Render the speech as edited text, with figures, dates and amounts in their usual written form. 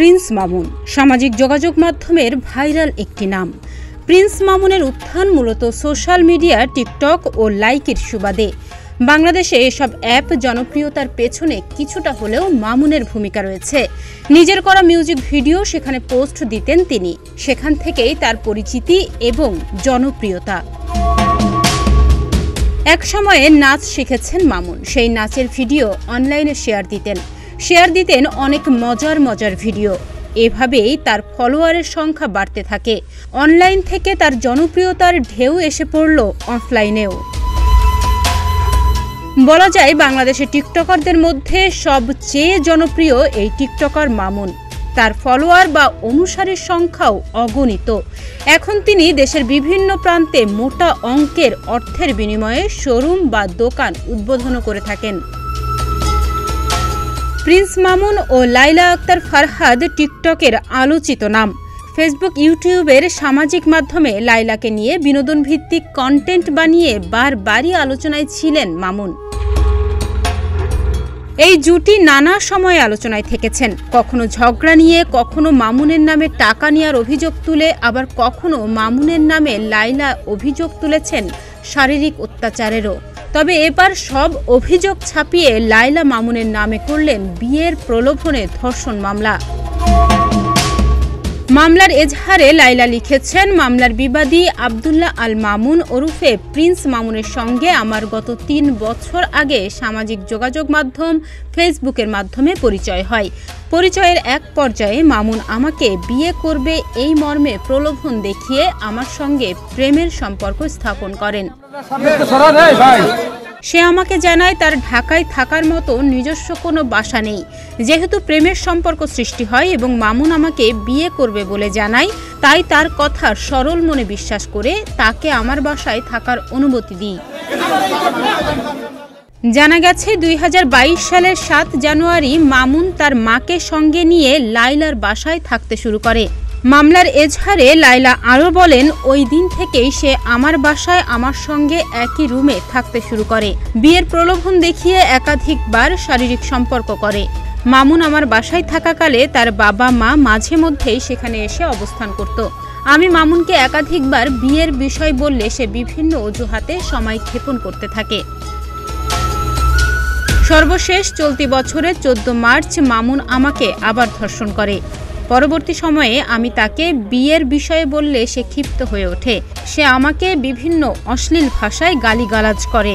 Prince Mamun সামাজিক যোগাযোগ মাধ্যমের ভাইরাল একটি নাম। প্রিন্স মামুনের উত্থান মূলত সোশ্যাল মিডিয়া, টিকটক ও লাইকের সুবাদে। বাংলাদেশে এসব অ্যাপ জনপ্রিয়তার পেছনে কিছুটা হলেও মামুনের ভূমিকা রয়েছে। নিজের করা মিউজিক ভিডিও সেখানে পোস্ট দিতেন তিনি, সেখান থেকেই তার পরিচিতি এবং জনপ্রিয়তা। এক সময়ে নাচ শিখেছেন মামুন, সেই নাচের ভিডিও অনলাইনে শেয়ার দিতেন অনেক মজার ভিডিও। এভাবেই তার ফলোয়ারের সংখ্যা বাড়তে থাকে। অনলাইন থেকে তার জনপ্রিয়তার ঢেউ এসে পড়ল অফলাইনেও। বলা যায় বাংলাদেশের টিকটকারদের মধ্যে সবচেয়ে জনপ্রিয় এই টিকটকার মামুন। তার ফলোয়ার বা অনুসারীর সংখ্যাও অগণিত। এখন তিনি দেশের বিভিন্ন প্রান্তে মোটা অঙ্কের অর্থের বিনিময়ে শোরুম বা দোকান উদ্বোধন করে থাকেন। প্রিন্স মামুন ও লাইলা আক্তার ফারহাদ টিকটকের আলোচিত নাম। ফেসবুক, ইউটিউবের সামাজিক মাধ্যমে লাইলাকে নিয়ে বিনোদন ভিত্তিক কন্টেন্ট বানিয়ে বারবারই আলোচনায় ছিলেন মামুন। এই জুটি নানা সময়ে আলোচনায় থেকেছেন, কখনো ঝগড়া নিয়ে, কখনো মামুনের নামে টাকা নেওয়ার অভিযোগ তুলে, আবার কখনো মামুনের নামে লাইলা অভিযোগ তুলেছেন শারীরিক অত্যাচারেরও। তবে এবার সব অভিযোগ ছাপিয়ে লাইলা মামুনের নামে করলেন বিয়ের প্রলোভনে ধর্ষণ মামলা। মামলার এজাহারে লাইলা লিখেছেন, মামলার বিবাদী আব্দুল্লাহ আল মামুন ওরফে প্রিন্স মামুনের সঙ্গে আমার গত 3 বছর আগে সামাজিক যোগাযোগ মাধ্যম ফেসবুকের মাধ্যমে পরিচয় হয়। পরিচয়ের এক পর্যায়ে মামুন আমাকে বিয়ে করবে এই মর্মে প্রলোভন দেখিয়ে আমার সঙ্গে প্রেমের সম্পর্ক স্থাপন করেন। সে আমাকে জানায় তার ঢাকায় থাকার মতো নিজস্ব কোনো বাসা নেই। যেহেতু প্রেমের সম্পর্ক সৃষ্টি হয় এবং মামুন আমাকে বিয়ে করবে বলে জানায়, তাই তার কথা সরল মনে বিশ্বাস করে তাকে আমার বাসায় থাকার অনুমতি দিই। জানা গেছে 2022 সালের 7 জানুয়ারি মামুন তার মাকে সঙ্গে নিয়ে লাইলার বাসায় থাকতে শুরু করে। মামলার এজাহারে লাইলা আরও বলেন, ওই দিন থেকেই সে আমার বাসায় আমার সঙ্গে একই রুমে থাকতে শুরু করে। বিয়ের প্রলোভন দেখিয়ে একাধিকবার শারীরিক সম্পর্ক করে। মামুন আমার বাসায় থাকাকালে তার বাবা মা মাঝে মধ্যেই সেখানে এসে অবস্থান করত। আমি মামুনকে একাধিকবার বিয়ের বিষয় বললে সে বিভিন্ন অজুহাতে সময় ক্ষেপণ করতে থাকে। সর্বশেষ চলতি বছরের 14 মার্চ মামুন আমাকে আবার ধর্ষণ করে। পরবর্তী সময়ে আমি তাকে বিয়ের বিষয়ে বললে সে ক্ষিপ্ত হয়ে ওঠে। সে আমাকে বিভিন্ন অশ্লীল ভাষায় গালিগালাজ করে।